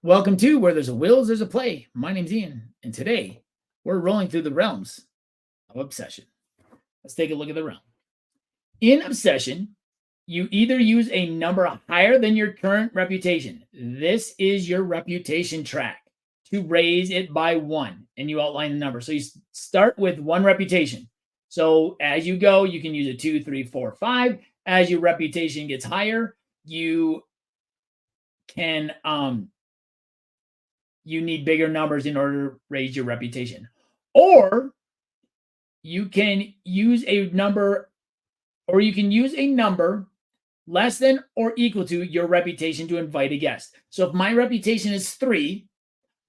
Welcome to Where There's a Wills, There's a Play. My name's Ian, and today we're rolling through the realms of obsession. Let's take a look at the realm. In obsession, you either use a number higher than your current reputation. This is your reputation track to raise it by one, and you outline the number. So you start with one reputation. So as you go, you can use a 2, 3, 4, 5. As your reputation gets higher, you can you need bigger numbers in order to raise your reputation. Or you can use a number less than or equal to your reputation to invite a guest. So if my reputation is 3,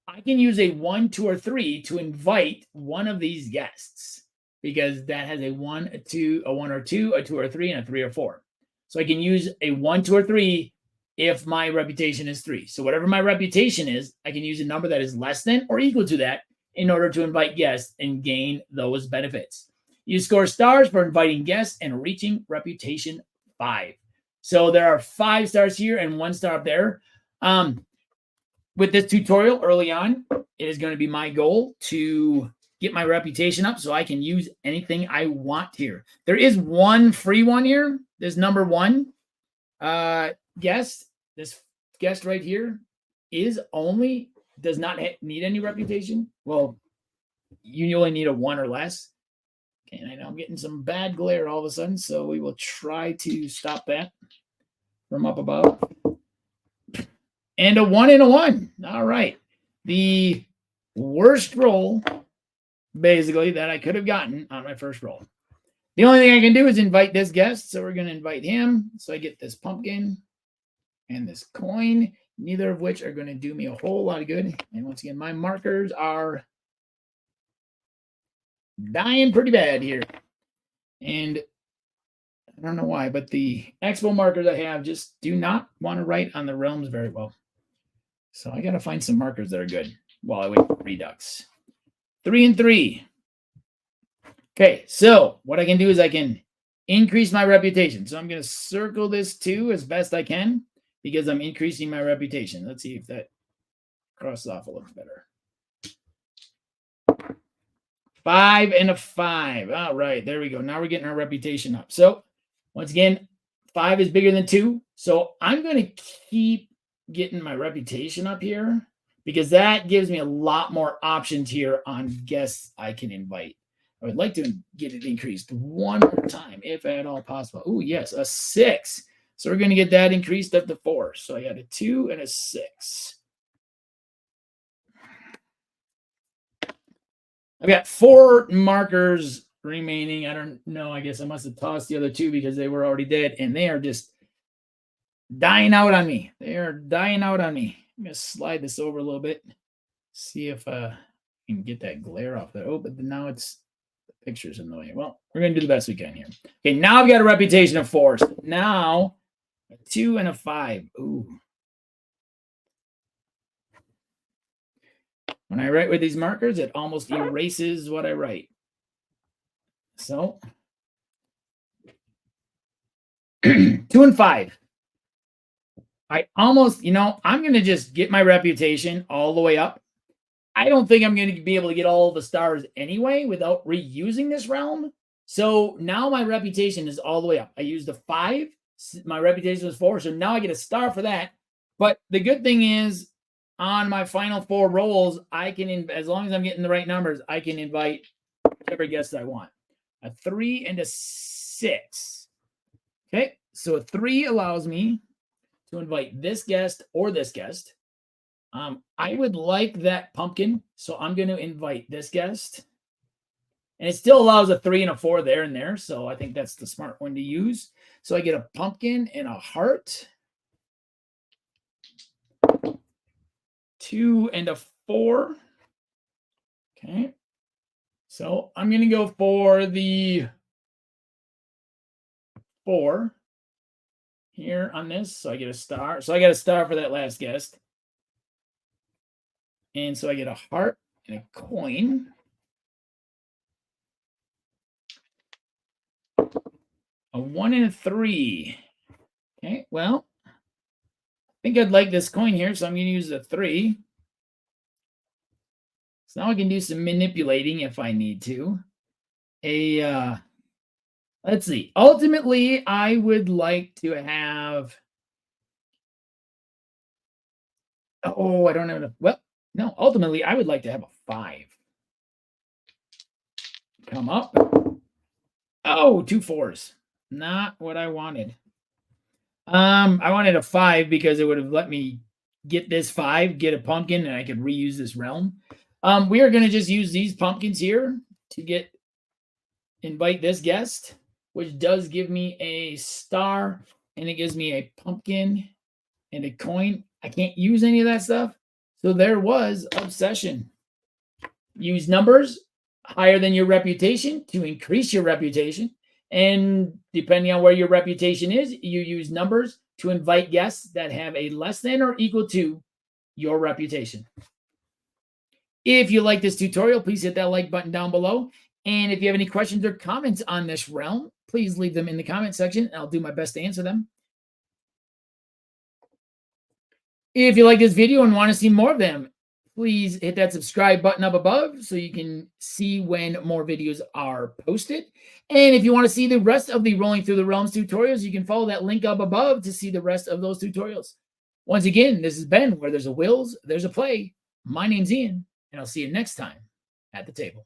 I can use a 1, 2, or 3 to invite one of these guests because that has a 1, a 2, a 1 or 2, a 2 or 3, and a 3 or 4. So I can use a 1, 2, or 3 if my reputation is 3. So whatever my reputation is, I can use a number that is less than or equal to that in order to invite guests and gain those benefits. You score stars for inviting guests and reaching reputation 5. So there are 5 stars here and 1 star up there. With this tutorial early on, it is going to be my goal to get my reputation up so I can use anything I want here. There is one free one here. There's number 1 guest. This guest right here does not need any reputation. Well, you only need a 1 or less. Okay, and I know I'm getting some bad glare all of a sudden, so we will try to stop that from up above. And a 1 and a 1. All right. The worst roll, basically, that I could have gotten on my first roll. The only thing I can do is invite this guest. So we're going to invite him. So I get this pumpkin and this coin, neither of which are going to do me a whole lot of good. And once again, my markers are dying pretty bad here. And I don't know why, but the expo markers I have just do not want to write on the realms very well. So I got to find some markers that are good while I wait for Redux. 3 and 3. Okay, so what I can do is I can increase my reputation. So I'm going to circle this 2 as best I can because I'm increasing my reputation. Let's see if that crosses off a little better. 5 and a 5. All right, there we go. Now we're getting our reputation up. So once again, 5 is bigger than 2. So I'm going to keep getting my reputation up here because that gives me a lot more options here on guests I can invite. I would like to get it increased one more time, if at all possible. Oh, yes, a 6. So we're going to get that increased up to 4. So I got a 2 and a 6. I've got 4 markers remaining. I don't know. I guess I must have tossed the other 2 because they were already dead, and they are just dying out on me. They are dying out on me. I'm going to slide this over a little bit. See if I can get that glare off there. Oh, but now the picture's in the way. Well, we're going to do the best we can here. Okay, now I've got a reputation of 4. So now a 2 and a 5. Ooh. When I write with these markers, it almost erases what I write. So 2 and 5. I almost, I'm going to just get my reputation all the way up. I don't think I'm going to be able to get all the stars anyway without reusing this realm. So now my reputation is all the way up. I used a 5. My reputation was 4. So now I get a star for that. But the good thing is on my final 4 rolls, I can, as long as I'm getting the right numbers, I can invite whichever guest I want. A 3 and a 6. Okay. So a 3 allows me to invite this guest or this guest. I would like that pumpkin, so I'm going to invite this guest. And it still allows a 3 and a 4 there and there, so I think that's the smart one to use. So I get a pumpkin and a heart. 2 and a 4. Okay. So I'm going to go for the 4 here on this. So I get a star. So I got a star for that last guest. And so I get a heart and a coin. A 1 and a 3. Okay, well, I think I'd like this coin here, so I'm going to use the 3. So now I can do some manipulating if I need to. Let's see. Ultimately, I would like to have. Oh, I don't know. Well, no. Ultimately, I would like to have a 5 come up. Oh, 2 4s. Not what I wanted. I wanted a 5 because it would have let me get this 5, get a pumpkin, and I could reuse this realm. We are going to just use these pumpkins here to invite this guest, which does give me a star, and it gives me a pumpkin and a coin. I can't use any of that stuff. So there was obsession. Use numbers higher than your reputation to increase your reputation. And depending on where your reputation is, you use numbers to invite guests that have a less than or equal to your reputation. If you like this tutorial, please hit that like button down below. And if you have any questions or comments on this realm, please leave them in the comment section. And I'll do my best to answer them. If you like this video and want to see more of them, please hit that subscribe button up above so you can see when more videos are posted. And if you want to see the rest of the Rolling Through the Realms tutorials, you can follow that link up above to see the rest of those tutorials. Once again, this has been Where There's a Wills, There's a Play. My name's Ian, and I'll see you next time at the table.